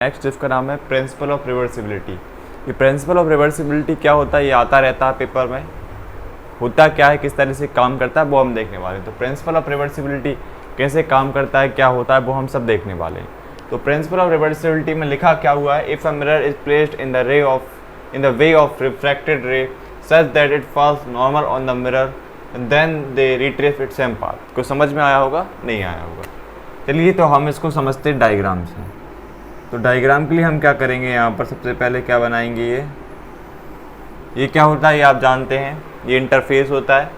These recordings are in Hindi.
नेक्स्ट जिसका नाम है प्रिंसिपल ऑफ रिवर्सिबिलिटी। ये प्रिंसिपल ऑफ रिवर्सिबिलिटी क्या होता है, ये आता रहता है पेपर में, होता क्या है, किस तरह से काम करता है, वो हम देखने वाले हैं। तो प्रिंसिपल ऑफ रिवर्सिबिलिटी कैसे काम करता है, क्या होता है, वो हम सब देखने वाले हैं। तो प्रिंसिपल ऑफ रिवर्सिबिलिटी में लिखा क्या हुआ है, if a mirror is placed in the way of refracted ray such that it falls normal on the mirror then they retrace its same path. को समझ में आया होगा, नहीं आया होगा। चलिए तो हम इसको समझते हैं डायग्राम से। तो डायग्राम के लिए हम क्या करेंगे, यहाँ पर सबसे पहले क्या बनाएंगे, ये क्या होता है ये आप जानते हैं, ये इंटरफेस होता है।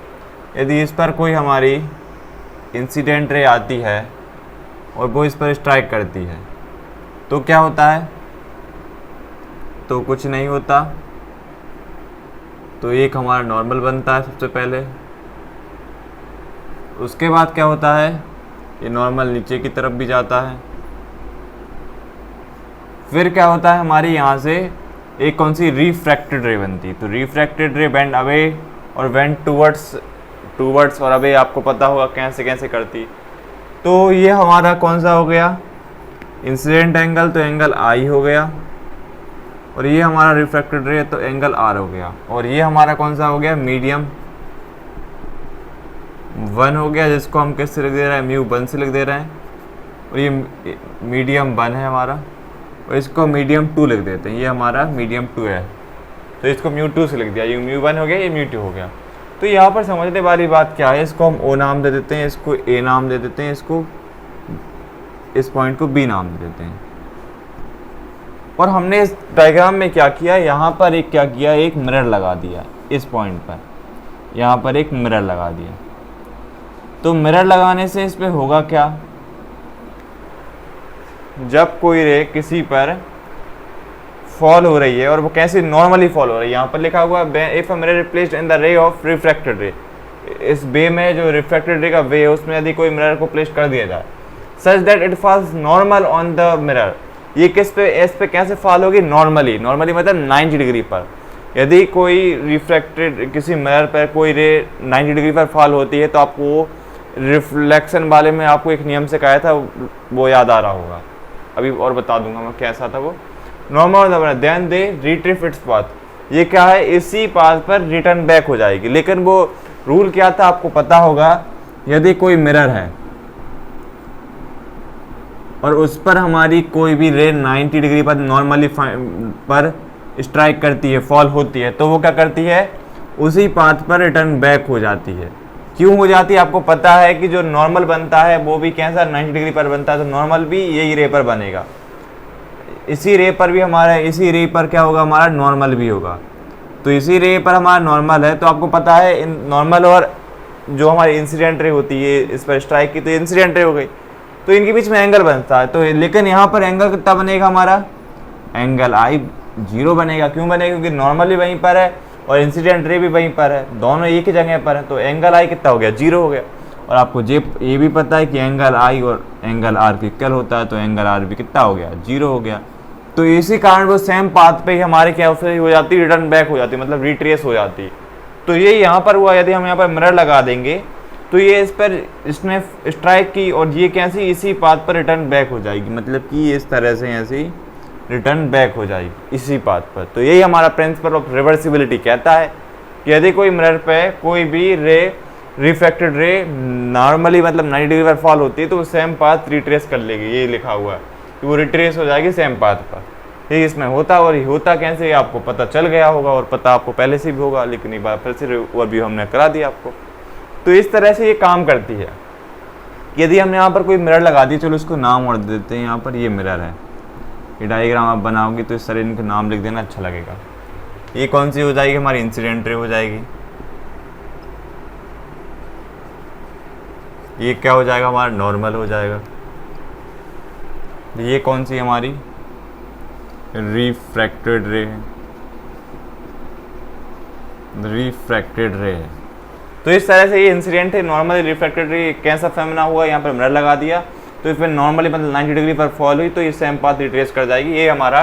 यदि इस पर कोई हमारी इंसिडेंट रे आती है और वो इस पर स्ट्राइक करती है तो क्या होता है, तो कुछ नहीं होता। तो एक हमारा नॉर्मल बनता है सबसे पहले। उसके बाद क्या होता है, ये नॉर्मल नीचे की तरफ भी जाता है। फिर क्या होता है, हमारी यहाँ से एक कौन सी रिफ्रैक्टेड रे बनती है। तो रिफ्रैक्टेड रे बेंड अवे और वेंट टूवर्ड्स और अवे आपको पता होगा कैसे कैसे करती। तो ये हमारा कौन सा हो गया, इंसिडेंट एंगल, तो एंगल आई हो गया। और ये हमारा रिफ्रैक्टेड रे तो एंगल आर हो गया। और ये हमारा कौन सा हो गया, मीडियम 1 हो गया, जिसको हम किससे लिख दे रहे हैं, म्यू 1 से लिख दे रहे हैं। और ये मीडियम 1 है हमारा, और इसको मीडियम 2 लिख देते हैं, ये हमारा मीडियम 2 है, तो इसको म्यू 2 से लिख दिया। ये म्यू 1 हो गया, ये म्यू 2 हो गया। तो यहाँ पर समझने वाली बात क्या है, इसको हम ओ नाम दे देते हैं, इसको ए नाम दे देते हैं, इसको इस पॉइंट को बी नाम दे देते हैं। और हमने इस डायग्राम में क्या किया, यहाँ पर एक क्या किया, एक मिरर लगा दिया इस पॉइंट पर, यहाँ पर एक मिरर लगा दिया। तो मिरर लगाने से इस पर होगा क्या, जब कोई रे किसी पर फॉल हो रही है और वो कैसे नॉर्मली फॉल हो रही है, यहाँ पर लिखा हुआ है if a mirror is placed in the ray of refracted रे, इस वे में जो रिफ्रैक्टेड रे का वे है उसमें यदि कोई मिरर को प्लेस कर दिया जाए सच that it falls normal on the mirror, ये किस पे, इस पे कैसे फॉल होगी, नॉर्मली मतलब 90 डिग्री पर। यदि कोई रिफ्रैक्टेड किसी मिरर पर कोई रे 90 डिग्री पर फॉल होती है तो आपको रिफ्लेक्शन वाले में आपको एक नियम से कहा था, वो याद आ रहा होगा, अभी और बता दूंगा मैं कैसा था वो। Normal then they retrace its path, ये क्या है, इसी पाथ पर रिटर्न बैक हो जाएगी। लेकिन वो रूल क्या था आपको पता होगा, यदि कोई मिरर है और उस पर हमारी कोई भी रे 90 डिग्री पर नॉर्मली पर स्ट्राइक करती है, फॉल होती है, तो वो क्या करती है, उसी पाथ पर रिटर्न बैक हो जाती है। क्यों हो जाती है, आपको पता है कि जो नॉर्मल बनता है वो भी कैसा 90 डिग्री पर बनता है, तो नॉर्मल भी यही रे पर बनेगा, इसी रे पर भी हमारा, इसी रे पर क्या होगा, हमारा नॉर्मल भी होगा। तो इसी रे पर हमारा नॉर्मल है, तो आपको पता है नॉर्मल और जो हमारी इंसिडेंट रे होती है इस पर स्ट्राइक की, तो इंसिडेंट रे हो गई, तो इनके बीच में एंगल बनता है। तो लेकिन यहाँ पर एंगल कितना बनेगा, हमारा एंगल आई 0 बनेगा। क्यों बनेगा, क्योंकि नॉर्मल भी वहीं पर है और इंसिडेंट रे भी वहीं पर है, दोनों एक ही जगह पर है, तो एंगल आई कितना हो गया, 0 हो गया। और आपको ये भी पता है कि एंगल आई और एंगल आर की इक्वल होता है, तो एंगल आर भी कितना हो गया, 0 हो गया। तो इसी कारण वो सेम पाथ पे ही हमारे क्या हो जाती, रिटर्न बैक हो जाती, मतलब रिट्रेस हो जाती। तो ये यहाँ पर हुआ, यदि हम यहाँ पर मिरर लगा देंगे तो ये इस पर इसने स्ट्राइक की और ये कैसी, इसी पाथ पर रिटर्न बैक हो जाएगी, मतलब कि इस तरह से ऐसी रिटर्न बैक हो जाएगी इसी पाथ पर। तो यही हमारा प्रिंसिपल ऑफ रिवर्सिबिलिटी कहता है कि यदि कोई मिरर पे कोई भी रे रिफ्रैक्टेड रे नॉर्मली मतलब 90 डिग्री पर फॉल होती है तो वो सेम पाथ रिट्रेस कर लेगी, ये लिखा हुआ है कि वो रिट्रेस हो जाएगी सेम पाथ पर। ये इसमें होता, और ये होता कैसे आपको पता चल गया होगा, और पता आपको पहले से भी होगा, लेकिन एक बार फिर से रिव्यू हमने करा दिया आपको। तो इस तरह से ये काम करती है। यदि हमने यहाँ पर कोई मिरर लगा दी, चलो इसको नाम और देते हैं, यहाँ पर ये मिरर है, ये डायग्राम आप बनाओगे तो इस तरह इनके नाम लिख देना, अच्छा लगेगा। ये कौन सी हो जाएगी, हमारी इंसिडेंट रे हो जाएगी। ये क्या हो जाएगा, हमारा नॉर्मल हो जाएगा। ये कौन सी हमारी रिफ्रैक्टेड रे है, रिफ्रैक्टेड रे है। तो इस तरह से ये इंसिडेंट है, नॉर्मली रिफ्रैक्टेड रे कैसा फेमिना हुआ, यहाँ पर मिरर लगा दिया तो इसमें नॉर्मली मतलब 90 डिग्री पर फॉल हुई तो ये सेम पाथ रिट्रेस कर जाएगी। ये हमारा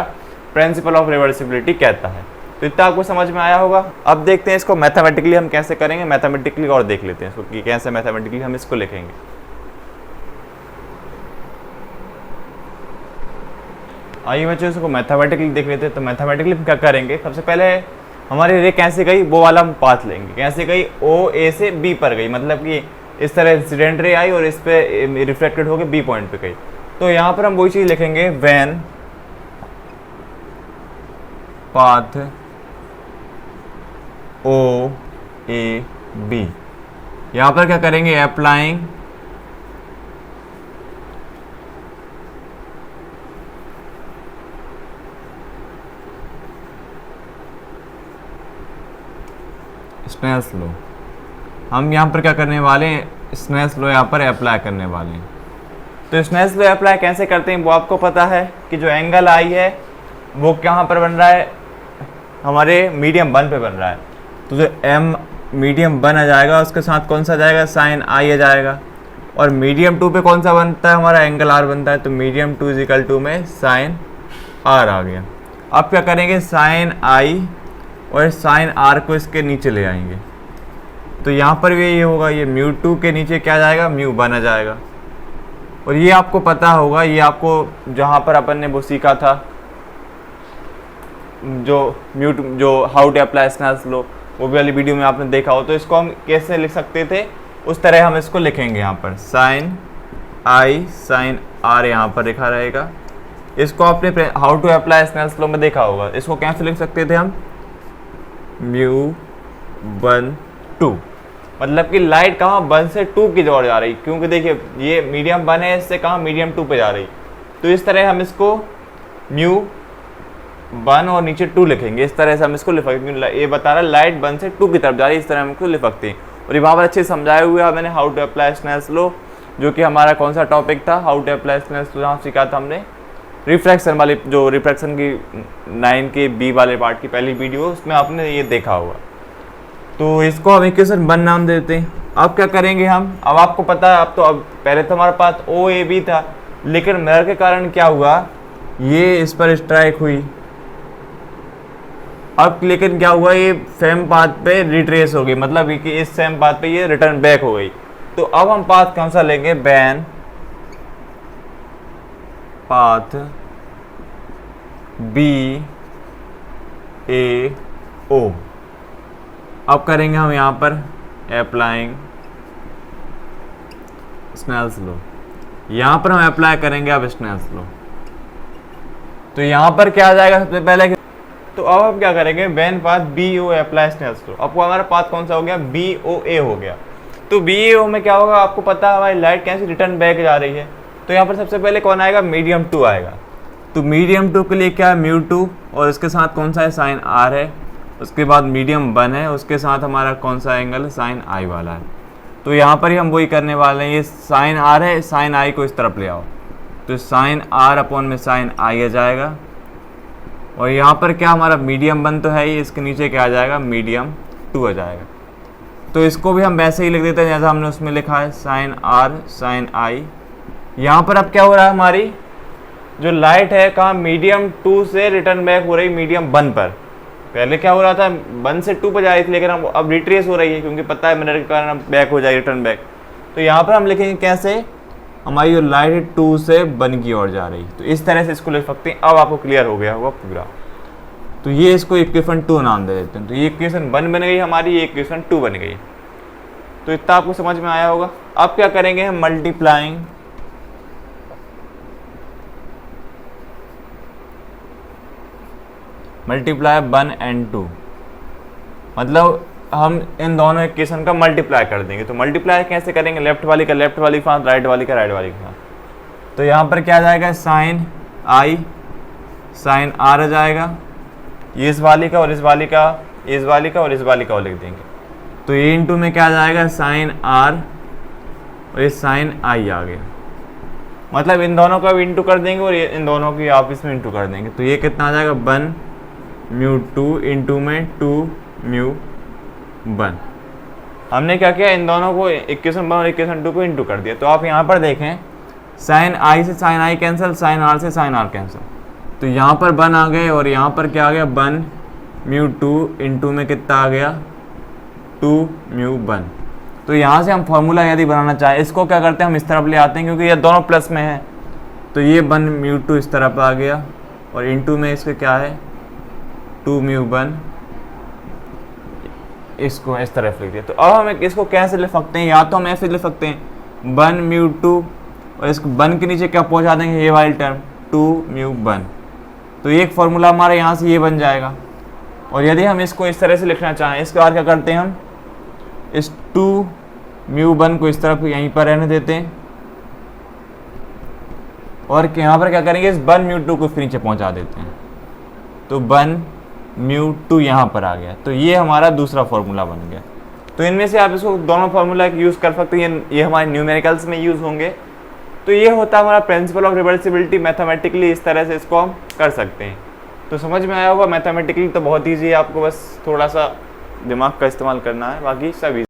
प्रिंसिपल ऑफ रिवर्सिबिलिटी कहता है। तो इतना आपको समझ में आया होगा। अब देखते हैं इसको मैथमेटिकली हम कैसे करेंगे, मैथमेटिकली और देख लेते हैं इसको कि कैसे मैथमेटिकली हम इसको लिखेंगे। आइए बच्चों इसको मैथमेटिकली देख लेते हैं। तो मैथमेटिकली हम क्या करेंगे, सबसे पहले हमारी रे कैसे गई वो वाला हम पाथ लेंगे। कैसे गई, ओ ए से बी पर गई, मतलब कि इस तरह इंसिडेंट रे आई और इस पे रिफ्लेक्टेड होकर बी पॉइंट पे गई। तो यहाँ पर हम वही चीज़ लिखेंगे, when path O A B. यहाँ पर क्या करेंगे, अप्लाइंग स्नेल्स लॉ। हम यहाँ पर क्या करने वाले हैं, स्नेल्स लॉ यहाँ पर अप्लाई करने वाले हैं। तो स्नेल्स लॉ अप्लाई कैसे करते हैं वो आपको पता है कि जो एंगल आई है वो कहाँ पर बन रहा है, हमारे मीडियम 1 पे बन रहा है। तो जो एम मीडियम 1 आ जाएगा उसके साथ कौन सा आ जाएगा, साइन आई आ जाएगा। और मीडियम 2 पे कौन सा बनता है, हमारा एंगल आर बनता है। तो मीडियम 2 इजिकल टू में साइन आर आ गया। अब क्या करेंगे, साइन आई और साइन आर को इसके नीचे ले आएंगे। तो यहाँ पर भी ये होगा, ये म्यू 2 के नीचे क्या जाएगा, म्यू 1 आ जाएगा। और ये आपको पता होगा, ये आपको जहाँ पर अपन ने वो सीखा था, जो how to apply Snell's law, वो भी वाली वीडियो में आपने देखा हो। तो इसको हम कैसे लिख सकते थे, उस तरह हम इसको लिखेंगे। यहाँ पर साइन आई साइन आर यहाँ पर लिखा रहेगा। इसको आपने how to apply Snell's law में देखा होगा। इसको कैसे लिख सकते थे हम, म्यू 1 2, मतलब कि लाइट कहाँ 1 से 2 की ओर जा रही, क्योंकि देखिए ये मीडियम 1 है, इससे कहाँ मीडियम 2 पे जा रही। तो इस तरह हम इसको म्यू 1 और नीचे 2 लिखेंगे। इस तरह से हम इसको लिख सकते हैं। ये बता रहा है लाइट 1 से 2 की तरफ जा रही है, इस तरह हम इसको लिख सकते हैं। और ये वहाँ पर अच्छे समझाए हुए हैं मैंने how to apply Snell's law, जो कि हमारा कौन सा टॉपिक था, how to apply Snell's law. जहाँ सीखा था हमने रिफ्रैक्शन वाली, जो रिफ्रैक्शन की 9 के बी वाले पार्ट की पहली वीडियो, उसमें आपने ये देखा होगा। तो इसको हम इक्वेशन 1 नाम देते हैं। अब क्या करेंगे हम, अब आपको पता है, अब पहले तो हमारे पास ओ ए बी था, लेकिन मिरर के कारण क्या हुआ, ये इस पर स्ट्राइक हुई। अब लेकिन क्या हुआ, ये सेम पाथ पे रिट्रेस हो गई, मतलब कि इस सेम पाथ पे ये रिटर्न बैक हो गई। तो अब हम पाथ कौन सा लेंगे, बैन पाथ बी ए ओ। अब करेंगे हम यहाँ पर अप्लाइंग स्नेल्स लॉ। यहाँ पर हम अप्लाई करेंगे अब स्नेल्स लॉ। तो यहाँ पर क्या आ जाएगा सबसे पहले, तो अब हम क्या करेंगे, when path B O apply Snell's law. अब हमारा पाथ कौन सा हो गया, बी ओ ए हो गया। तो बी ए ओ में क्या होगा, आपको पता है हमारी लाइट कैसे रिटर्न बैक जा रही है। तो यहाँ पर सबसे पहले कौन आएगा, मीडियम 2 आएगा। तो मीडियम 2 के लिए क्या है, म्यू 2 और इसके साथ कौन सा है, साइन आर है। उसके बाद मीडियम 1 है, उसके साथ हमारा कौन सा एंगल है, साइन आई वाला है। तो यहाँ पर ही हम वही करने वाले हैं, ये साइन आर है, साइन आई को इस तरफ ले आओ। तो साइन आर अपॉन में साइन आई आ जाएगा। और यहाँ पर क्या हमारा मीडियम 1 तो है ही, इसके नीचे क्या आ जाएगा, मीडियम 2 आ जाएगा। तो इसको भी हम वैसे ही लिख देते हैं जैसा हमने उसमें लिखा है, साइन आर साइन आई। यहाँ पर अब क्या हो रहा है, हमारी जो लाइट है कहाँ, मीडियम 2 से रिटर्न बैक हो रही मीडियम 1 पर। पहले क्या हो रहा था, 1 से 2 पर जा रही थी, लेकिन अब रिट्रेस हो रही है, क्योंकि पता है मिरर के कारण बैक हो जाए, रिटर्न बैक। तो यहाँ पर हम लिखेंगे कैसे, हमारी जो लाइट है 2 से 1 की ओर जा रही। तो इस तरह से इसको लिख सकते हैं। अब आपको क्लियर हो गया होगा पूरा। तो ये इसको इक्वेशन 2 नाम दे देते हैं। तो ये इक्वेशन 1 बन गई हमारी, ये इक्वेशन 2 बन गई। तो इतना आपको समझ में आया होगा। अब क्या करेंगे हम, मल्टीप्लाइंग मल्टीप्लाई 1 and 2, मतलब हम इन दोनों इक्वेशन का मल्टीप्लाई कर देंगे। तो मल्टीप्लाई कैसे करेंगे, लेफ्ट वाली का लेफ्ट वाली के साथ, राइट वाली का राइट वाली के साथ। तो यहाँ पर क्या आ जाएगा, साइन आई साइन आर आ जाएगा। ये इस वाली का और इस वाली का, इस वाली का और इस वाली का लिख देंगे। तो ये इंटू में क्या आ जाएगा, साइन आर और ये साइन आई आ गया। मतलब इन दोनों का भी इंटू कर देंगे और ये इन दोनों की आपस में इंटू कर देंगे। तो ये कितना आ जाएगा, 1 म्यू 2 इंटू में 2 म्यू 1। हमने क्या किया, इन दोनों को इक्वेशन 1 और इक्वेशन 2 को इंटू कर दिया। तो आप यहाँ पर देखें, साइन आई से sine I cancel, sine R से साइन आर कैंसिल। तो यहाँ पर 1 आ गए और यहाँ पर क्या आ गया, 1 म्यू 2 इंटू में कितना आ गया, 2 म्यू 1। तो यहाँ से हम फॉर्मूला यदि बनाना चाहें, इसको क्या करते हैं, हम इस तरफ ले आते हैं, क्योंकि ये दोनों प्लस में है। तो ये 1 म्यू 2 इस तरफ आ गया और इनटू में इसके क्या है 2 म्यू 1, इसको इस तरफ लिख दिया। तो अब हम इसको कैसे लिख सकते हैं, या तो हम ऐसे लिख सकते हैं 1 म्यू 2 और इसको 1 के नीचे क्या पहुंचा देंगे ये वाली टर्म 2 म्यू 1, तो एक फॉर्मूला हमारा यहाँ से ये बन जाएगा। और यदि हम इसको इस तरह से लिखना चाहें, इसके बाद क्या करते हैं हम इस 2 म्यू 1 को इस तरफ यहीं पर रहने देते हैं और यहाँ पर क्या करेंगे इस 1 म्यू 2 को फिर नीचे पहुँचा देते हैं, तो 1 म्यू 2 यहाँ पर आ गया। तो ये हमारा दूसरा फॉर्मूला बन गया। तो इनमें से आप इसको दोनों फार्मूला यूज़ कर सकते हैं, ये हमारे न्यूमेरिकल्स में यूज़ होंगे। तो ये होता है हमारा प्रिंसिपल ऑफ रिवर्सिबिलिटी। मैथमेटिकली इस तरह से इसको हम कर सकते हैं। तो समझ में आया होगा। मैथमेटिकली तो बहुत ईजी है, आपको बस थोड़ा सा दिमाग का इस्तेमाल करना है, बाकी सब